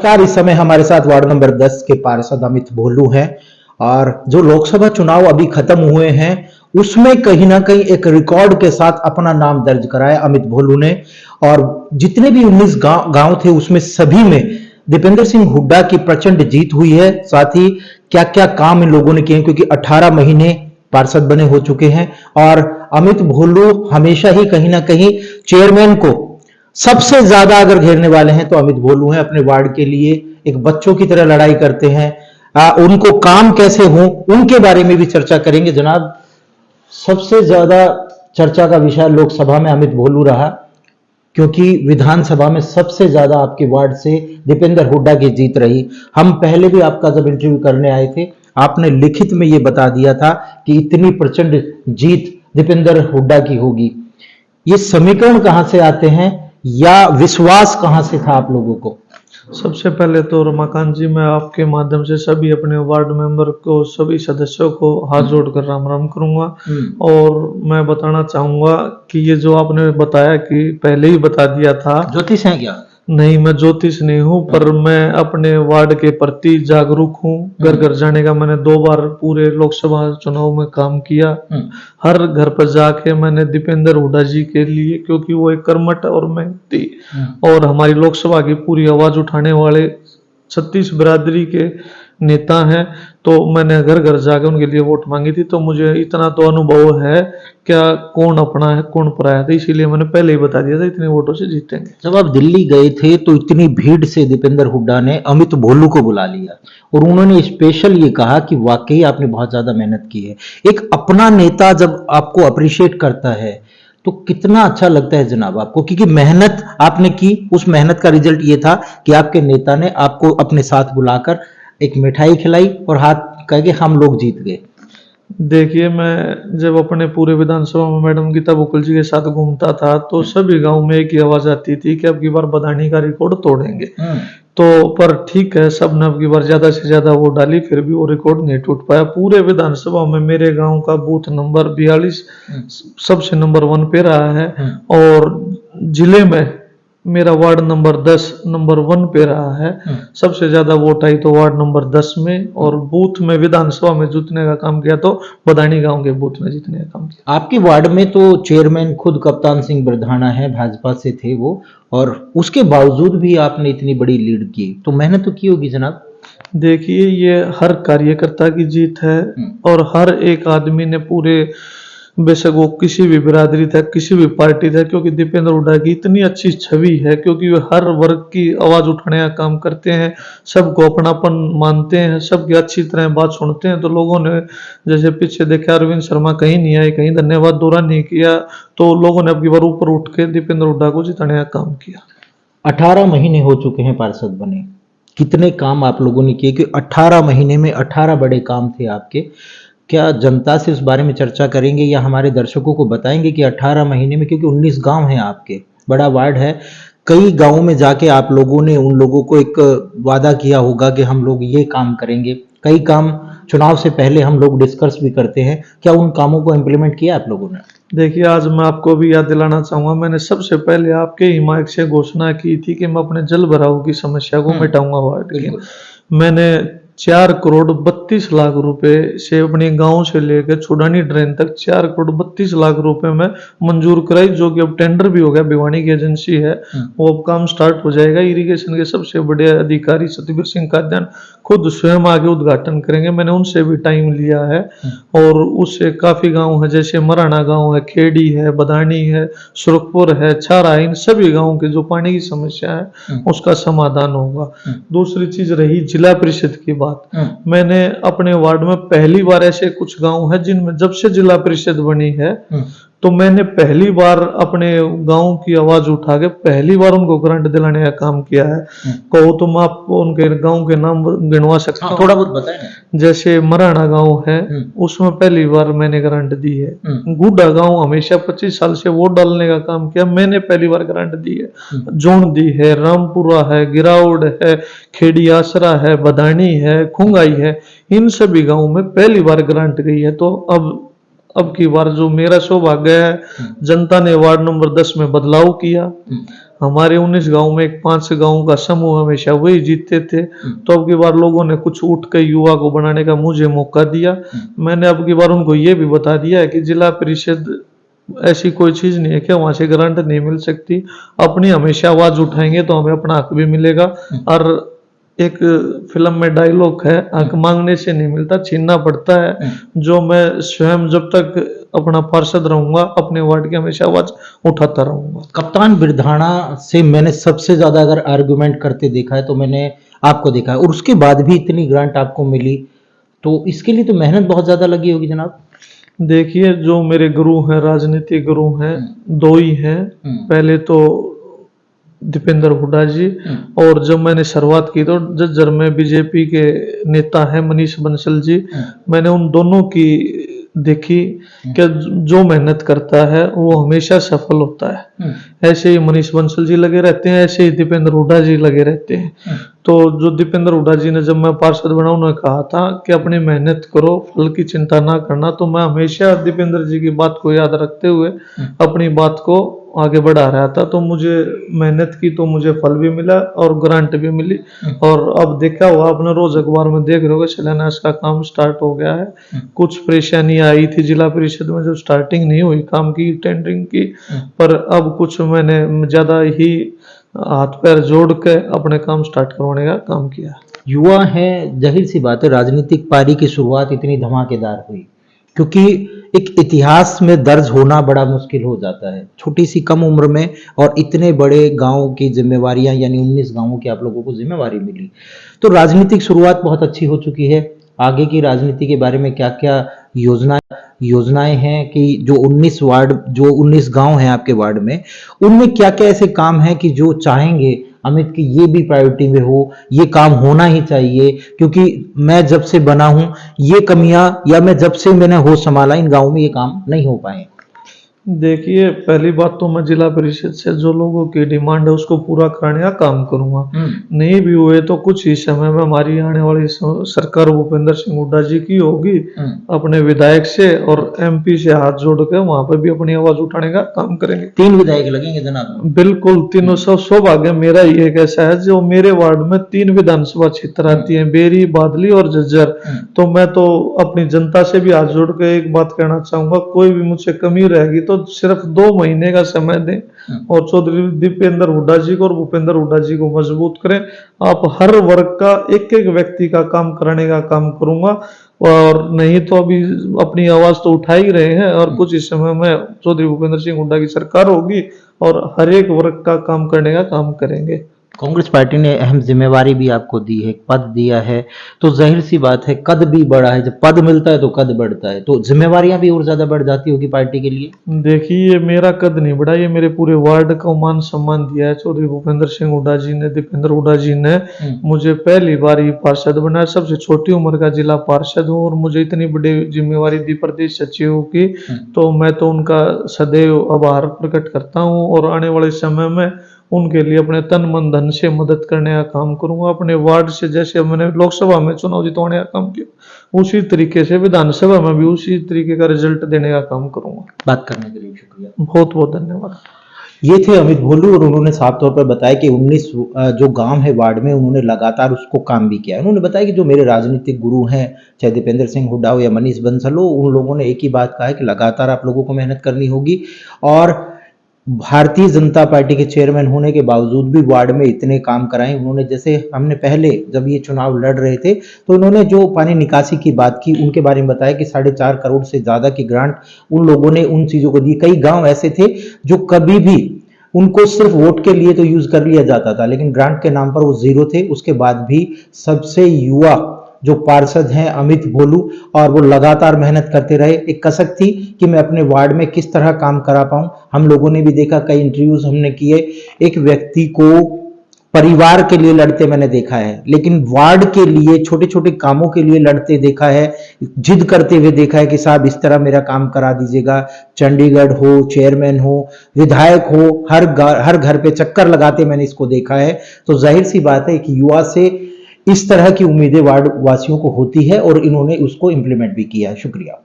नमस्कार। इस समय हमारे साथ वार्ड नंबर 10 के पार्षद अमित भोलू हैं और जो लोकसभा चुनाव अभी खत्म हुए हैं उसमें कहीं ना कहीं एक रिकॉर्ड के साथ अपना नाम दर्ज कराया अमित भोलू ने। और जितने भी 19 गांव थे उसमें सभी में दीपेंद्र सिंह हुड्डा की प्रचंड जीत हुई है। साथ ही क्या क्या काम इन लोगों ने किए, क्योंकि 18 महीने पार्षद बने हो चुके हैं और अमित भोलू हमेशा ही कहीं ना कहीं चेयरमैन को सबसे ज्यादा अगर घेरने वाले हैं तो अमित भोलू हैं। अपने वार्ड के लिए एक बच्चों की तरह लड़ाई करते हैं। उनको काम कैसे हो उनके बारे में भी चर्चा करेंगे। जनाब, सबसे ज्यादा चर्चा का विषय लोकसभा में अमित भोलू रहा, क्योंकि विधानसभा में सबसे ज्यादा आपके वार्ड से दीपेंद्र हुड्डा की जीत रही। हम पहले भी आपका जब इंटरव्यू करने आए थे आपने लिखित में ये बता दिया था कि इतनी प्रचंड जीत दीपेंद्र हुड्डा की होगी। ये समीकरण कहां से आते हैं या विश्वास कहां से था आप लोगों को? सबसे पहले तो रमाकांत जी, मैं आपके माध्यम से सभी अपने वार्ड मेंबर को, सभी सदस्यों को हाथ जोड़कर राम राम करूंगा। और मैं बताना चाहूंगा कि ये जो आपने बताया कि पहले ही बता दिया था। ज्योतिष है क्या? नहीं, मैं ज्योतिष नहीं हूँ, पर मैं अपने वार्ड के प्रति जागरूक हूँ। घर घर जाने का मैंने 2 बार पूरे लोकसभा चुनाव में काम किया। हर घर पर जाके मैंने दीपेंद्र हुड्डा जी के लिए, क्योंकि वो एक कर्मठ और मेहनती और हमारी लोकसभा की पूरी आवाज उठाने वाले 36 बिरादरी के नेता हैं, तो मैंने घर घर जाकर उनके लिए वोट मांगी थी। तो मुझे इतना तो अनुभव है क्या कौन अपना है कौन पराया था, इसीलिए मैंने पहले ही बता दिया था इतने वोटों से जीतेंगे। जब आप दिल्ली गए थे तो इतनी भीड़ से दीपेंद्र हुड्डा ने अमित भोलू को बुला लिया और उन्होंने स्पेशल ये कहा कि वाकई आपने बहुत ज्यादा मेहनत की है। एक अपना नेता जब आपको अप्रिशिएट करता है तो कितना अच्छा लगता है जनाब आपको, क्योंकि मेहनत आपने की, उस मेहनत का रिजल्ट ये था कि आपके नेता ने आपको अपने साथ बुलाकर एक मिठाई खिलाई और हाथ कह के हम लोग जीत गए। देखिए, मैं जब अपने पूरे विधानसभा में मैडम गीता बुकुल जी के साथ घूमता था तो सभी गांव में एक ही आवाज आती थी कि अब की बार बदानी का रिकॉर्ड तोड़ेंगे। तो पर ठीक है, सब ने अब की बार ज्यादा से ज्यादा वोट डाली, फिर भी वो रिकॉर्ड नहीं टूट पाया। पूरे विधानसभा में मेरे गांव का बूथ नंबर 42 सबसे नंबर 1 पे रहा है और जिले में मेरा वार्ड नंबर 10 नंबर 1 पे रहा है। सबसे ज्यादा वोट आई तो वार्ड नंबर 10 में, और बूथ में विधानसभा में जीतने का काम किया तो बदानी गांव के बूथ में जीतने का काम किया। आपके वार्ड में तो चेयरमैन खुद कप्तान सिंह बरधाना है, भाजपा से थे वो, और उसके बावजूद भी आपने इतनी बड़ी लीड की, तो मेहनत तो की होगी जनाब। देखिए, ये हर कार्यकर्ता की जीत है और हर एक आदमी ने पूरे, बेशक वो किसी भी बिरादरी था, किसी भी पार्टी था, क्योंकि दीपेंद्र हुड्डा की इतनी अच्छी छवि है, क्योंकि वे हर वर्ग की आवाज उठाने का काम करते हैं, सबको अपनापन मानते हैं, सबकी अच्छी तरह बात सुनते हैं। तो लोगों ने जैसे पीछे देखे अरविंद शर्मा कहीं नहीं आए, कहीं धन्यवाद दौरा नहीं किया, तो लोगों ने अब की बार ऊपर उठ के दीपेंद्र हुड्डा को जिताने का काम किया। 18 महीने हो चुके हैं पार्षद बने, कितने काम आप लोगों ने किए कि 18 महीने में 18 बड़े काम थे आपके। क्या जनता से उस बारे में चर्चा करेंगे या हमारे दर्शकों को बताएंगे कि 18 महीने में, क्योंकि 19 गांव हैं आपके, बड़ा वार्ड है, कई गांवों में जाके आप लोगों ने उन लोगों को एक वादा किया होगा कि हम लोग ये काम करेंगे। कई काम चुनाव से पहले हम लोग डिस्कस भी करते हैं, क्या उन कामों को इम्प्लीमेंट किया आप लोगों ने? देखिए, आज मैं आपको भी याद दिलाना चाहूंगा, मैंने सबसे पहले आपके ही माइक से घोषणा की थी कि मैं अपने जल भराव की समस्या को मिटाऊंगा वार्ड की। मैंने 4 करोड़ 32 लाख रुपए से अपने गांव से लेकर छुड़ानी ड्रेन तक 4 करोड़ 32 लाख रुपए में मंजूर कराई, जो कि अब टेंडर भी हो गया। भिवानी की एजेंसी है, वो अब काम स्टार्ट हो जाएगा। इरिगेशन के सबसे बड़े अधिकारी सतबीर सिंह काद्यान खुद स्वयं आगे उद्घाटन करेंगे, मैंने उनसे भी टाइम लिया है। और उससे काफी गांव है, जैसे मराना गांव है, खेड़ी है, बदानी है, सुरखपुर है, छारा, इन सभी गांवों के जो पानी की समस्या है उसका समाधान होगा। दूसरी चीज रही जिला परिषद की बात। मैंने अपने वार्ड में पहली बार, ऐसे कुछ गांव है जिनमें जब से जिला परिषद बनी है तो मैंने पहली बार अपने गांव की आवाज उठा के पहली बार उनको ग्रांट दिलाने का काम किया है। कहो तो मैं आपको उनके गांव के नाम गिनवा सकता हूँ। थोड़ा बहुत बताएं। जैसे मराना गांव है, उसमें पहली बार मैंने ग्रांट दी है। गुड्डा गांव हमेशा 25 साल से वोट डालने का काम किया, मैंने पहली बार ग्रांट दी है। जोन दी है, रामपुरा है, गिराउड है, खेड़ी आसरा है, बदानी है, खुंगाई है, इन सभी गाँव में पहली बार ग्रांट गई है। तो अब की बार जो मेरा सौभाग्य है, जनता ने वार्ड नंबर 10 में बदलाव किया हमारे 19 गांव में एक 5 गांव का समूह हमेशा वही जीतते थे। तो अब की बार लोगों ने कुछ उठ कर युवा को बनाने का मुझे मौका दिया। मैंने अब की बार उनको ये भी बता दिया है कि जिला परिषद ऐसी कोई चीज नहीं है कि वहां से ग्रांट नहीं मिल सकती। अपनी हमेशा आवाज उठाएंगे तो हमें अपना हक भी मिलेगा। और एक फिल्म में डायलॉग है, हक मांगने से नहीं मिलता, छीनना पड़ता है। जो मैं स्वयं जब तक अपना पार्षद रहूंगा अपने वार्ड की हमेशा आवाज उठाता रहूंगा। कप्तान बिरधाना से मैंने सबसे ज्यादा अगर आर्गुमेंट करते देखा है तो मैंने आपको देखा है, और उसके बाद भी इतनी ग्रांट आपको मिली, तो इसके लिए तो मेहनत बहुत ज्यादा लगी होगी जनाब। देखिए, जो मेरे गुरु हैं, राजनीतिक गुरु हैं, दो ही हैं। पहले तो दीपेंद्र हुड्डा जी, और जब मैंने शुरुआत की तो जज्जर में बीजेपी के नेता हैं मनीष बंसल जी। मैंने उन दोनों की देखी कि जो मेहनत करता है वो हमेशा सफल होता है। ऐसे ही मनीष बंसल जी लगे रहते हैं, ऐसे ही दीपेंद्र हुड्डा जी लगे रहते हैं। तो जो दीपेंद्र हुड्डा जी ने जब मैं पार्षद बना, उन्होंने कहा था कि अपनी मेहनत करो, फल की चिंता ना करना। तो मैं हमेशा दीपेंद्र जी की बात को याद रखते हुए अपनी बात को आगे बढ़ा रहा था। तो मुझे मेहनत की तो मुझे फल भी मिला और ग्रांट भी मिली। और अब देखा हुआ आपने, रोज अखबार में देख रहे हो शिलान्यास का काम स्टार्ट हो गया है। कुछ परेशानी आई थी जिला परिषद में जब स्टार्टिंग नहीं हुई काम की, टेंडरिंग की, पर अब कुछ मैंने ज्यादा ही हाथ पैर जोड़ के अपने काम स्टार्ट करवाने का काम किया। युवा है, जाहिर सी बात है राजनीतिक पारी की शुरुआत इतनी धमाकेदार हुई क्योंकि एक इतिहास में दर्ज होना बड़ा मुश्किल हो जाता है छोटी सी कम उम्र में, और इतने बड़े गांव की जिम्मेवारियां, यानी 19 गांवों की आप लोगों को जिम्मेवारी मिली। तो राजनीतिक शुरुआत बहुत अच्छी हो चुकी है। आगे की राजनीति के बारे में क्या क्या योजनाएं हैं कि जो 19 गांव हैं आपके वार्ड में, उनमें क्या क्या ऐसे काम हैं कि जो चाहेंगे अमित की ये भी प्रायोरिटी में हो, ये काम होना ही चाहिए, क्योंकि मैं जब से बना हूं ये कमियां, या मैं जब से मैंने होश संभाला इन गांवों में ये काम नहीं हो पाए। देखिए, पहली बात तो मैं जिला परिषद से जो लोगों की डिमांड है उसको पूरा कराने का काम करूंगा। नहीं भी हुए तो कुछ ही समय में हमारी आने वाली सरकार भूपेंद्र सिंह हुड्डा जी की होगी, अपने विधायक से और एमपी से हाथ जोड़ के वहां पर भी अपनी आवाज उठाने का काम करेंगे। 3 विधायक लगेंगे जनाब? बिल्कुल, तीनों सौभाग्य मेरा ही एक ऐसा है जो मेरे वार्ड में 3 विधानसभा क्षेत्र आती है, बेरी, बादली और झज्जर। तो मैं तो अपनी जनता से भी हाथ जोड़ के एक बात कहना चाहूंगा, कोई भी मुझसे कमी रहेगी तो सिर्फ 2 महीने का समय दें और चौधरी दीपेंद्र हुड्डा जी को और भूपेंद्र हुड्डा जी को मजबूत करें। आप हर वर्ग का एक एक व्यक्ति का काम कराने का काम करूंगा। और नहीं तो अभी अपनी आवाज तो उठा ही रहे हैं, और कुछ इस समय में चौधरी भूपेंद्र सिंह हुड्डा की सरकार होगी और हर एक वर्ग का काम करने का काम करेंगे। कांग्रेस पार्टी ने अहम जिम्मेवारी भी आपको दी है, पद दिया है, तो जाहिर सी बात है कद भी बढ़ा है। जब पद मिलता है तो कद बढ़ता है, तो जिम्मेवारियां भी और ज्यादा बढ़ जाती होगी पार्टी के लिए। देखिए, ये मेरा कद नहीं बढ़ा, ये मेरे पूरे वार्ड का मान सम्मान दिया है चौधरी भूपेंद्र सिंह हुड्डा जी ने, दीपेंद्र हुड्डा जी ने। मुझे पहली बार ही पार्षद बनाया, सबसे छोटी उम्र का जिला पार्षद हूँ, और मुझे इतनी बड़ी जिम्मेवारी दी प्रदेश सचिव की। तो मैं तो उनका सदैव आभार प्रकट करता हूँ, और आने वाले समय में उनके लिए अपने तन मन धन से मदद करने का काम करूंगा। अपने वार्ड से जैसे मैंने लोकसभा में चुनाव जितवाने का काम किया, उसी तरीके से विधानसभा में भी उसी तरीके का रिजल्ट देने का काम करूंगा। बात करने के लिए शुक्रिया, बहुत बहुत धन्यवाद। ये थे अमित भोलू, और उन्होंने साफ तौर पर बताया कि 19 जो गांव है वार्ड में, उन्होंने लगातार उसको काम भी किया है। उन्होंने बताया कि जो मेरे राजनीतिक गुरु हैं, चाहे दीपेंद्र सिंह हुड्डा हो या मनीष बंसल हो, उन लोगों ने एक ही बात कहा है कि लगातार आप लोगों को मेहनत करनी होगी। और भारतीय जनता पार्टी के चेयरमैन होने के बावजूद भी वार्ड में इतने काम कराए उन्होंने। जैसे हमने पहले जब ये चुनाव लड़ रहे थे तो उन्होंने जो पानी निकासी की बात की, उनके बारे में बताया कि 4.5 करोड़ से ज्यादा की ग्रांट उन लोगों ने उन चीजों को दी। कई गांव ऐसे थे जो कभी भी उनको सिर्फ वोट के लिए तो यूज कर लिया जाता था, लेकिन ग्रांट के नाम पर वो जीरो थे। उसके बाद भी सबसे युवा जो पार्षद हैं अमित भोलू, और वो लगातार मेहनत करते रहे। एक कसक थी कि मैं अपने वार्ड में किस तरह काम करा पाऊं। हम लोगों ने भी देखा, कई इंटरव्यूज हमने किए, एक व्यक्ति को परिवार के लिए लड़ते मैंने देखा है, लेकिन वार्ड के लिए छोटे छोटे कामों के लिए लड़ते देखा है, जिद करते हुए देखा है कि साहब इस तरह मेरा काम करा दीजिएगा। चंडीगढ़ हो, चेयरमैन हो, विधायक हो, हर घर पे चक्कर लगाते मैंने इसको देखा है। तो जाहिर सी बात है कि युवा से इस तरह की उम्मीदें वार्ड वासियों को होती है, और इन्होंने उसको इंप्लीमेंट भी किया है। शुक्रिया।